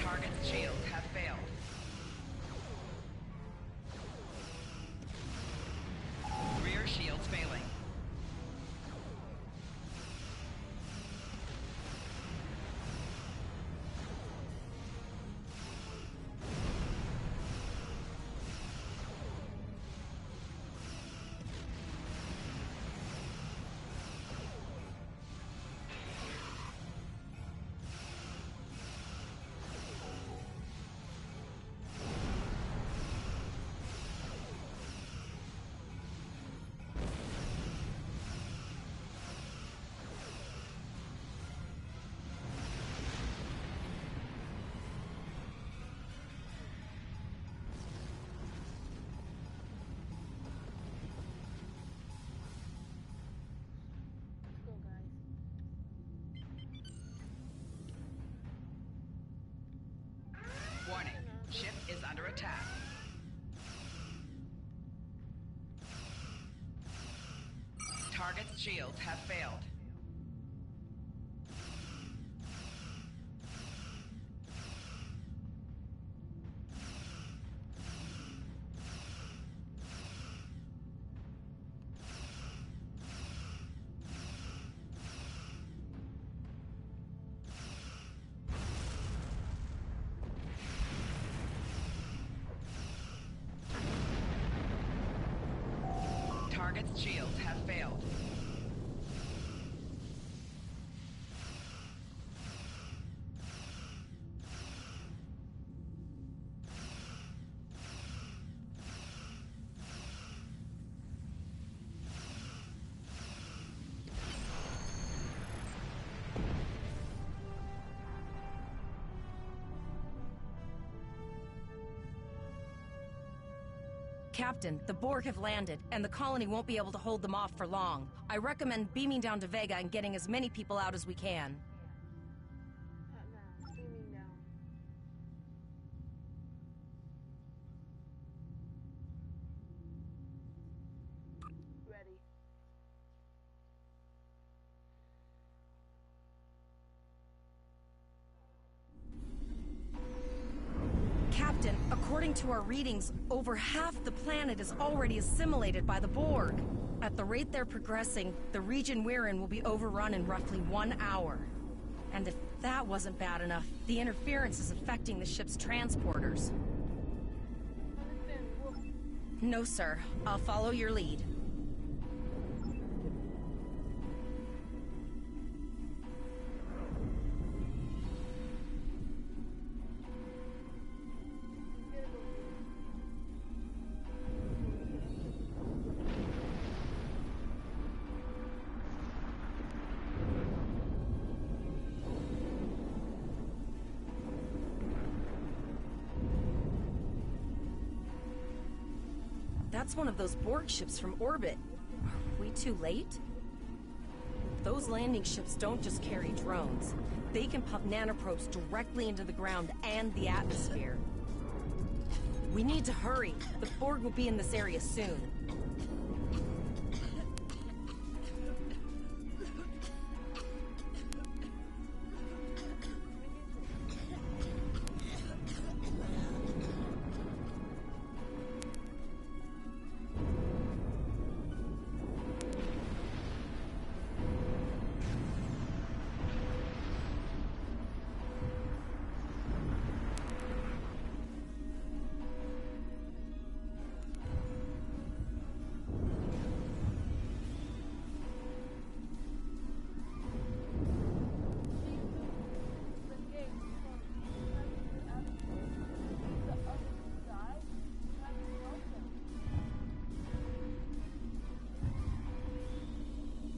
Target's shields have failed. Rear shields failing. Let's go, guys. Warning, ship is under attack. Target's shields have failed. Target's shields have failed. Captain, the Borg have landed, and the colony won't be able to hold them off for long. I recommend beaming down to Vega and getting as many people out as we can. Now, beaming down. Ready. Captain, according to our readings, over half the planet is already assimilated by the Borg. At the rate they're progressing, the region we're in will be overrun in roughly 1 hour. And if that wasn't bad enough, the interference is affecting the ship's transporters. No, sir. I'll follow your lead. That's one of those Borg ships from orbit. Are we too late? Those landing ships don't just carry drones. They can pump nanoprobes directly into the ground and the atmosphere. We need to hurry. The Borg will be in this area soon.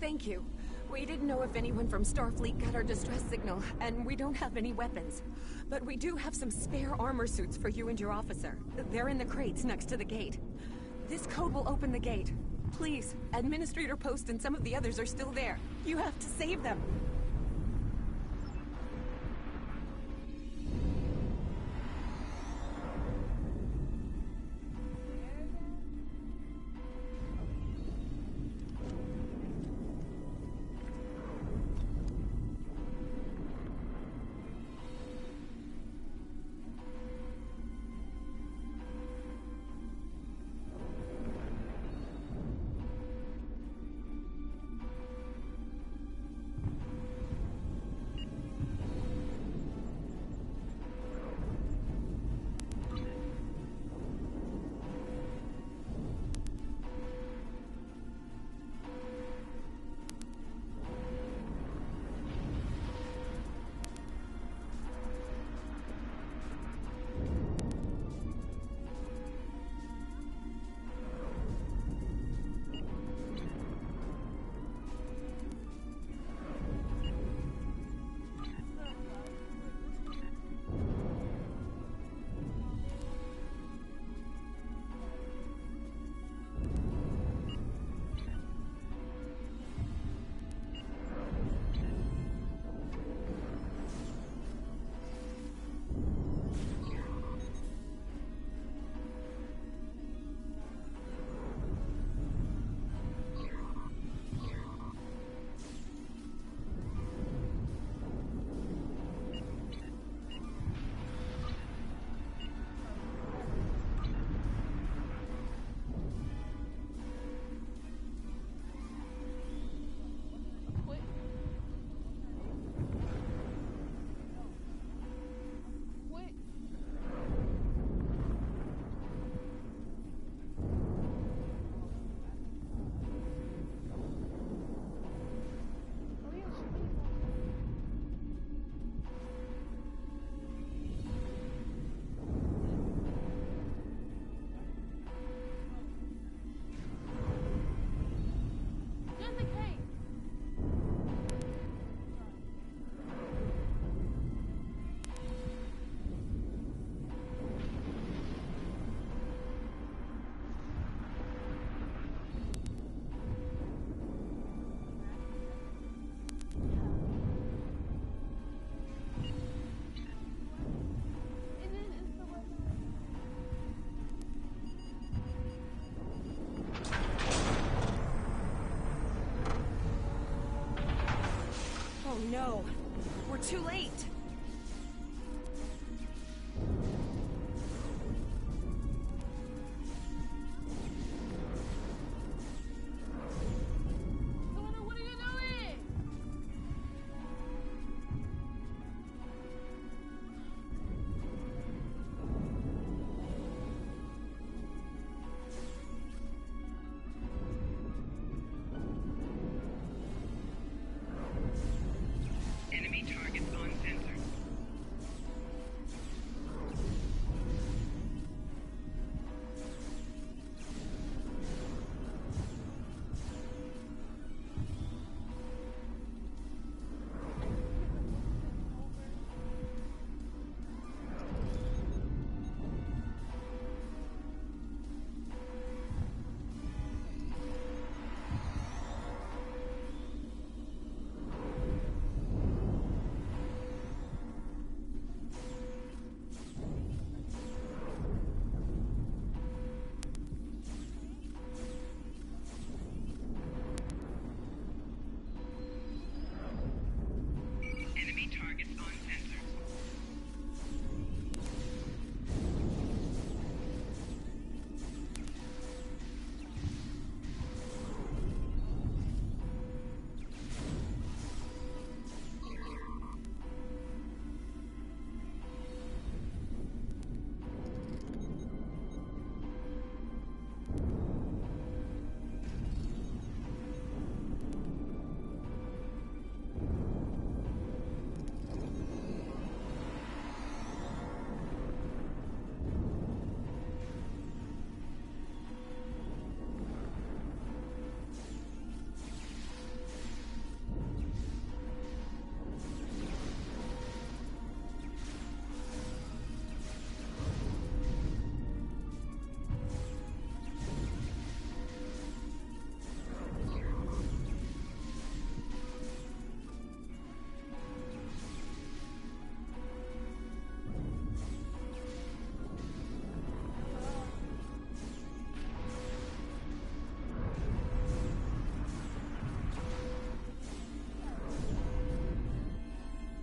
Thank you. We didn't know if anyone from Starfleet got our distress signal, and we don't have any weapons. But we do have some spare armor suits for you and your officer. They're in the crates next to the gate. This code will open the gate. Please, Administrator Post and some of the others are still there. You have to save them. no. We're too late. Connor, what are you doing? Enemy targets on sensors. Enemy targets on sensors.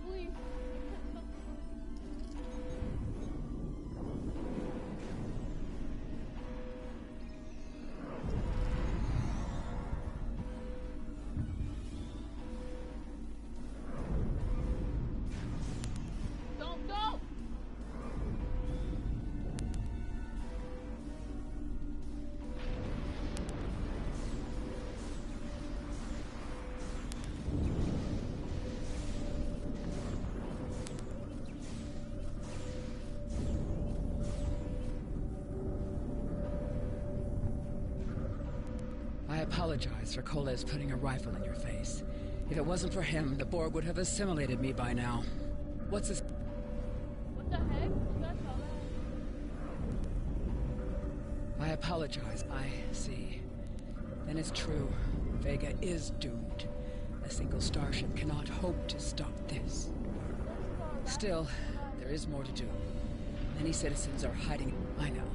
Please. Don't go! I apologize for Coles putting a rifle in your face. If it wasn't for him, the Borg would have assimilated me by now. What's his... What the heck? You guys saw that? I apologize. I see. Then it's true. Vega is doomed. A single starship cannot hope to stop this. Still, there is more to do. Many citizens are hiding. I know.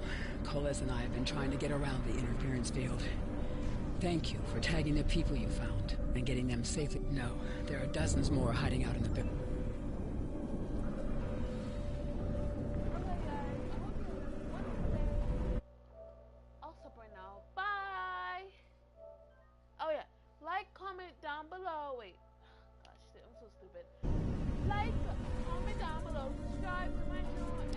Coles and I have been trying to get around the interference field. Thank you for tagging the people you found and getting them safely. No, there are dozens more hiding out in the building. I'll stop right now. Bye! Oh yeah, like, comment down below. Wait, gosh, I'm so stupid. Like, comment down below, subscribe to my channel, and